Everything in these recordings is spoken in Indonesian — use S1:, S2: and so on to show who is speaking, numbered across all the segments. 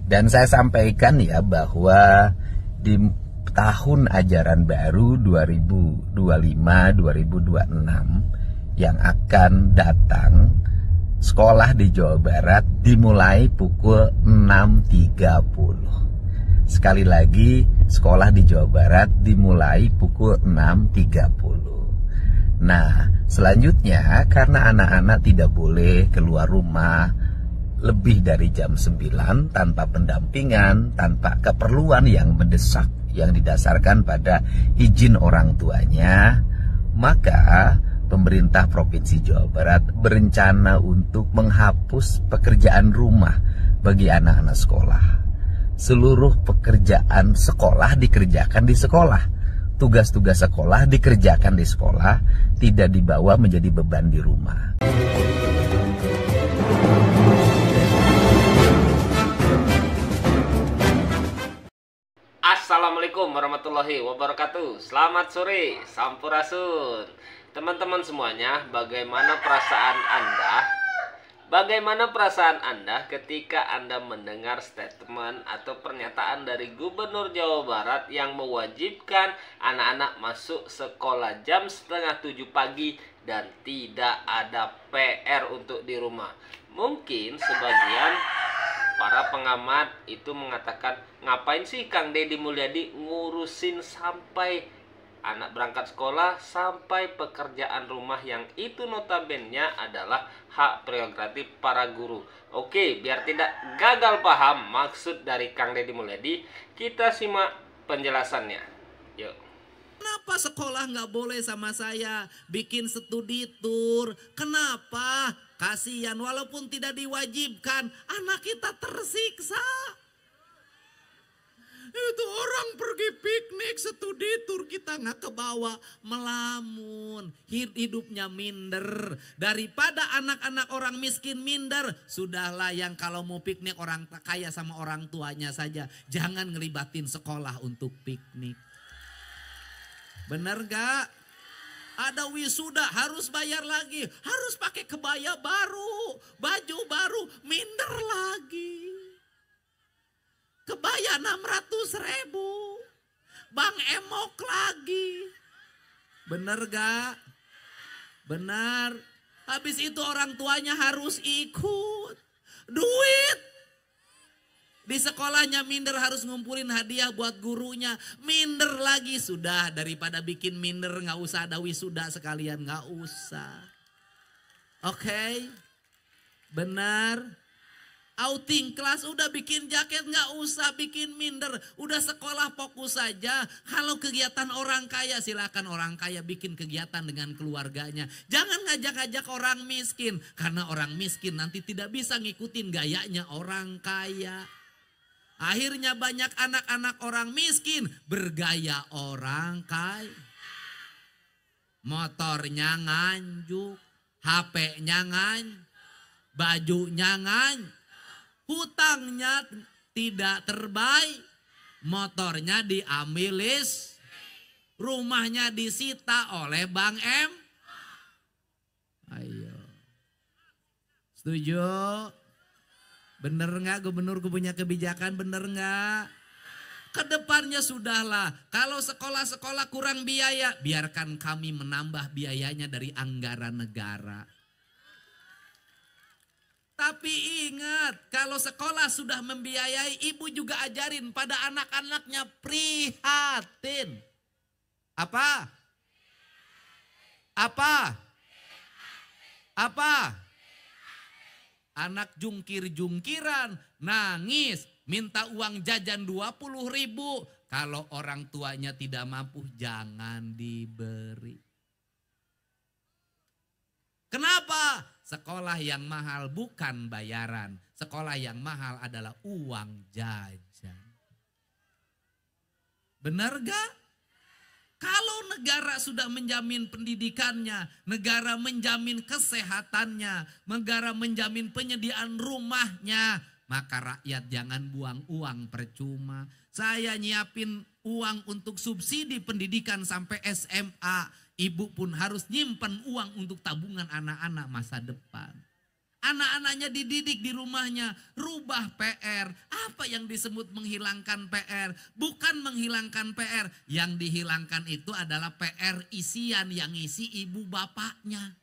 S1: Dan saya sampaikan ya bahwa di tahun ajaran baru 2025-2026 yang akan datang, sekolah di Jawa Barat dimulai pukul 6.30. Sekali lagi, sekolah di Jawa Barat dimulai pukul 6.30. Nah, selanjutnya karena anak-anak tidak boleh keluar rumah lebih dari jam 9 tanpa pendampingan, tanpa keperluan yang mendesak yang didasarkan pada izin orang tuanya, maka pemerintah Provinsi Jawa Barat berencana untuk menghapus pekerjaan rumah bagi anak-anak sekolah. Seluruh pekerjaan sekolah dikerjakan di sekolah. Tugas-tugas sekolah dikerjakan di sekolah, tidak dibawa menjadi beban di rumah.
S2: Assalamualaikum warahmatullahi wabarakatuh. Selamat sore, sampurasun. Teman-teman semuanya, bagaimana perasaan Anda? Bagaimana perasaan Anda ketika Anda mendengar statement atau pernyataan dari Gubernur Jawa Barat yang mewajibkan anak-anak masuk sekolah jam 6:30 pagi dan tidak ada PR untuk di rumah? Mungkin sebagian para pengamat itu mengatakan, ngapain sih Kang Deddy Mulyadi ngurusin sampai anak berangkat sekolah sampai pekerjaan rumah yang itu notabene adalah hak prerogatif para guru. Oke, biar tidak gagal paham maksud dari Kang Deddy Mulyadi, kita simak penjelasannya. Yuk.
S3: Kenapa sekolah nggak boleh sama saya bikin studi tour? Kenapa? Kasihan, walaupun tidak diwajibkan, anak kita tersiksa. Itu orang pergi piknik, studi tour, kita nggak kebawa, melamun. Hidupnya minder. Daripada anak-anak orang miskin minder, sudahlah yang kalau mau piknik orang kaya sama orang tuanya saja. Jangan ngelibatin sekolah untuk piknik. Bener gak? Ada wisuda harus bayar lagi, harus pakai kebaya baru, baju baru, minder lagi. Kebaya 600.000, Bang Emok lagi. Bener gak? Benar. Habis itu orang tuanya harus ikut. Duit. Di sekolahnya minder harus ngumpulin hadiah buat gurunya. Minder lagi. Sudah, daripada bikin minder gak usah ada wisuda sekalian. Gak usah. Oke. Benar. Outing kelas udah bikin jaket gak usah bikin minder. Udah sekolah fokus saja. Kalau kegiatan orang kaya silakan orang kaya bikin kegiatan dengan keluarganya. Jangan ngajak-ngajak orang miskin. Karena orang miskin nanti tidak bisa ngikutin gayanya orang kaya. Akhirnya banyak anak-anak orang miskin bergaya orang kaya. Motornya nganjuk, HP-nya nganjuk, bajunya nganjuk, hutangnya tidak terbaik, motornya diambil rumahnya disita oleh Bang M. Ayo, setuju? Bener nggak gubernur punya kebijakan, bener nggak? Kedepannya sudahlah, kalau sekolah-sekolah kurang biaya, biarkan kami menambah biayanya dari anggaran negara. Tapi ingat, kalau sekolah sudah membiayai, ibu juga ajarin pada anak-anaknya prihatin. Apa? Apa? Apa? Anak jungkir-jungkiran, nangis, minta uang jajan 20.000. Kalau orang tuanya tidak mampu, jangan diberi. Kenapa? Sekolah yang mahal bukan bayaran. Sekolah yang mahal adalah uang jajan. Benar gak? Kalau negara sudah menjamin pendidikannya, negara menjamin kesehatannya, negara menjamin penyediaan rumahnya, maka rakyat jangan buang uang percuma. Saya nyiapin uang untuk subsidi pendidikan sampai SMA. Ibu pun harus nyimpan uang untuk tabungan anak-anak masa depan. Anak-anaknya dididik di rumahnya. Rubah PR. Apa yang disebut menghilangkan PR? Bukan menghilangkan PR. Yang dihilangkan itu adalah PR isian yang isi ibu bapaknya.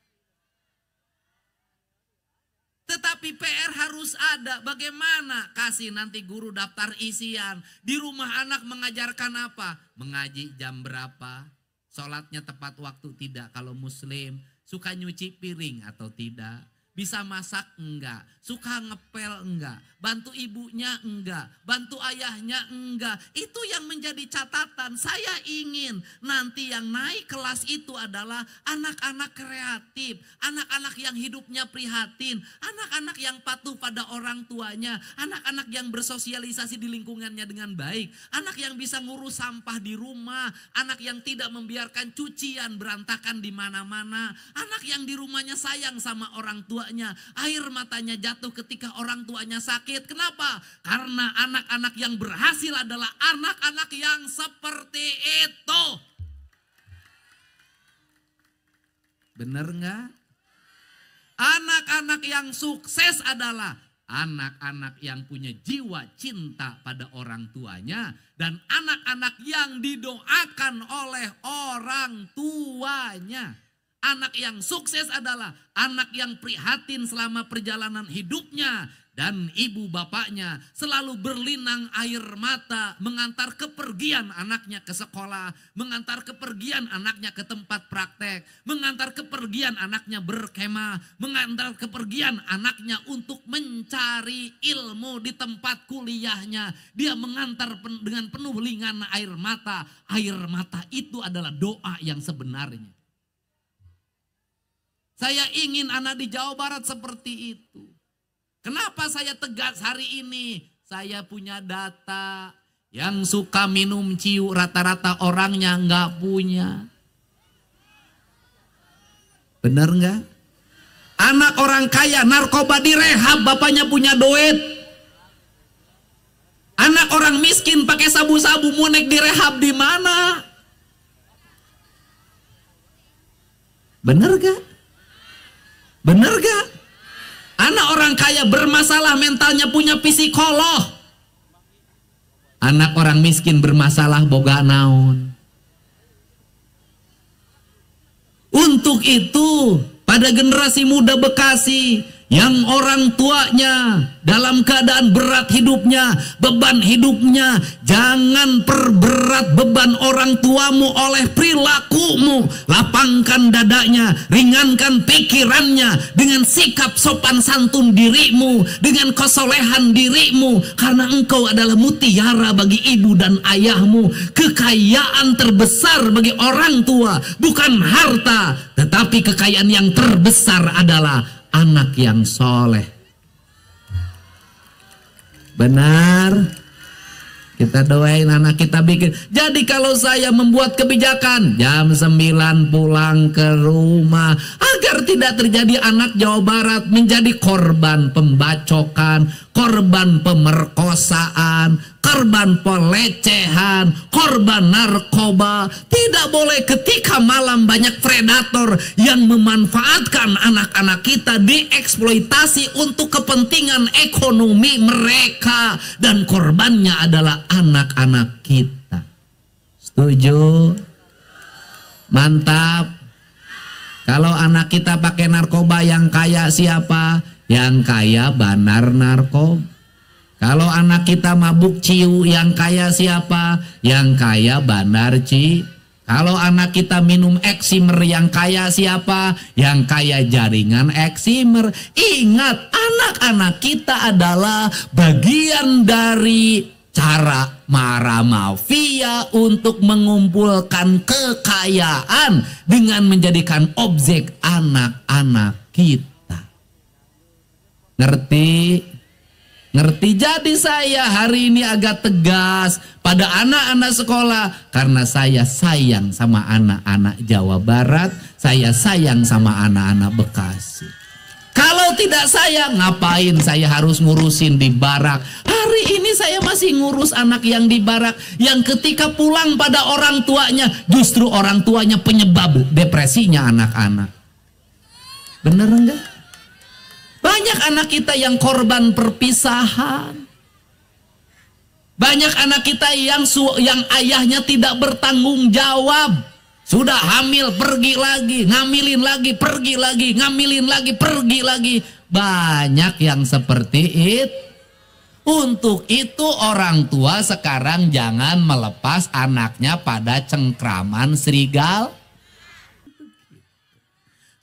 S3: Tetapi PR harus ada. Bagaimana? Kasih nanti guru daftar isian. Di rumah anak mengajarkan apa? Mengaji jam berapa? Sholatnya tepat waktu tidak kalau muslim? Suka nyuci piring atau tidak? Bisa masak enggak? Suka ngepel enggak? Bantu ibunya enggak? Bantu ayahnya enggak? Itu yang menjadi catatan. Saya ingin nanti yang naik kelas itu adalah anak-anak kreatif. Anak-anak yang hidupnya prihatin. Anak-anak yang patuh pada orang tuanya. Anak-anak yang bersosialisasi di lingkungannya dengan baik. Anak yang bisa ngurus sampah di rumah. Anak yang tidak membiarkan cucian berantakan di mana-mana. Anak yang di rumahnya sayang sama orang tua. Air matanya jatuh ketika orang tuanya sakit. Kenapa? Karena anak-anak yang berhasil adalah anak-anak yang seperti itu. Benar nggak? Anak-anak yang sukses adalah anak-anak yang punya jiwa cinta pada orang tuanya. Dan anak-anak yang didoakan oleh orang tuanya. Anak yang sukses adalah anak yang prihatin selama perjalanan hidupnya. Dan ibu bapaknya selalu berlinang air mata mengantar kepergian anaknya ke sekolah. Mengantar kepergian anaknya ke tempat praktek. Mengantar kepergian anaknya berkemah. Mengantar kepergian anaknya untuk mencari ilmu di tempat kuliahnya. Dia mengantar dengan penuh lingan air mata. Air mata itu adalah doa yang sebenarnya. Saya ingin anak di Jawa Barat seperti itu. Kenapa saya tegas hari ini? Saya punya data. Yang suka minum ciu rata-rata orangnya nggak punya. Benar nggak? Anak orang kaya narkoba direhab, bapaknya punya duit. Anak orang miskin pakai sabu-sabu monek direhab di mana? Benar nggak? Bener gak? Anak orang kaya bermasalah mentalnya punya psikolog. Anak orang miskin bermasalah boga naon. Untuk itu pada generasi muda Bekasi yang orang tuanya dalam keadaan berat hidupnya, beban hidupnya, jangan perberat beban orang tuamu oleh perilakumu. Lapangkan dadanya, ringankan pikirannya dengan sikap sopan santun dirimu, dengan kesolehan dirimu, karena engkau adalah mutiara bagi ibu dan ayahmu. Kekayaan terbesar bagi orang tua bukan harta, tetapi kekayaan yang terbesar adalah anak yang soleh. Benar? Kita doain anak kita bikin. Jadi kalau saya membuat kebijakan jam 9 pulang ke rumah, agar tidak terjadi anak Jawa Barat menjadi korban pembacokan, korban pemerkosaan, korban pelecehan, korban narkoba. Tidak boleh ketika malam banyak predator yang memanfaatkan anak-anak kita, dieksploitasi untuk kepentingan ekonomi mereka, dan korbannya adalah anak-anak kita. Setuju? Mantap. Kalau anak kita pakai narkoba, yang kaya siapa? Yang kaya bandar narkoba. Kalau anak kita mabuk ciu, yang kaya siapa? Yang kaya bandar ciu. Kalau anak kita minum eksimer, yang kaya siapa? Yang kaya jaringan eksimer. Ingat, anak-anak kita adalah bagian dari cara para mafia untuk mengumpulkan kekayaan dengan menjadikan objek anak-anak kita. Ngerti? Ngerti? Jadi saya hari ini agak tegas pada anak-anak sekolah, karena saya sayang sama anak-anak Jawa Barat, saya sayang sama anak-anak Bekasi. Kalau tidak sayang, ngapain saya harus ngurusin di barak? Hari ini saya masih ngurus anak yang di barak, yang ketika pulang pada orang tuanya, justru orang tuanya penyebab depresinya anak-anak. Bener enggak? Banyak anak kita yang korban perpisahan. Banyak anak kita yang ayahnya tidak bertanggung jawab. Sudah hamil, pergi lagi, ngamilin lagi, pergi lagi, ngamilin lagi, pergi lagi. Banyak yang seperti itu. Untuk itu orang tua sekarang jangan melepas anaknya pada cengkraman serigala.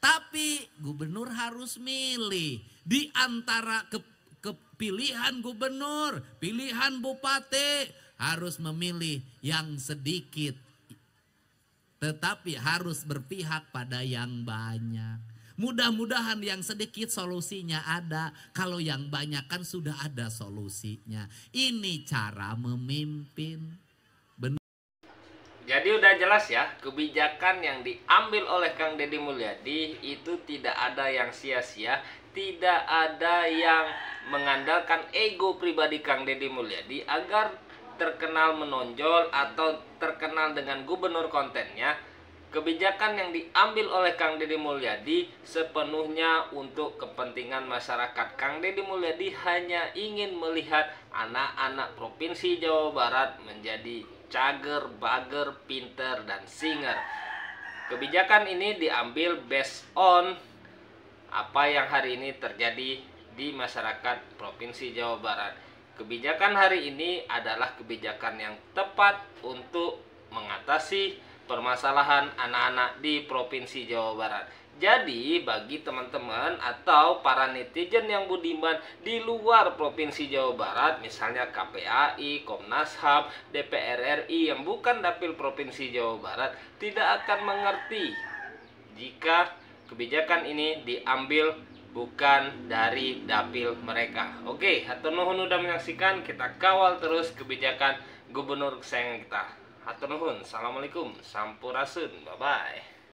S3: Tapi gubernur harus milih di antara kepilihan gubernur, pilihan bupati, harus memilih yang sedikit. Tetapi harus berpihak pada yang banyak. Mudah-mudahan yang sedikit solusinya ada. Kalau yang banyak kan sudah ada solusinya. Ini cara memimpin.
S2: Jadi udah jelas ya, kebijakan yang diambil oleh Kang Deddy Mulyadi itu tidak ada yang sia-sia, tidak ada yang mengandalkan ego pribadi Kang Deddy Mulyadi agar terkenal menonjol atau terkenal dengan gubernur kontennya. Kebijakan yang diambil oleh Kang Deddy Mulyadi sepenuhnya untuk kepentingan masyarakat. Kang Deddy Mulyadi hanya ingin melihat anak-anak Provinsi Jawa Barat menjadi cager, bager, pinter, dan singer. Kebijakan ini diambil based on apa yang hari ini terjadi di masyarakat Provinsi Jawa Barat. Kebijakan hari ini adalah kebijakan yang tepat untuk mengatasi permasalahan anak-anak di Provinsi Jawa Barat. Jadi bagi teman-teman atau para netizen yang budiman di luar Provinsi Jawa Barat, misalnya KPAI, Komnas HAM, DPR RI yang bukan dapil Provinsi Jawa Barat, tidak akan mengerti jika kebijakan ini diambil bukan dari dapil mereka. Oke, hatur nuhun udah menyaksikan, kita kawal terus kebijakan gubernur kesayangan kita. Hatur nuhun, assalamualaikum, sampurasun, bye bye.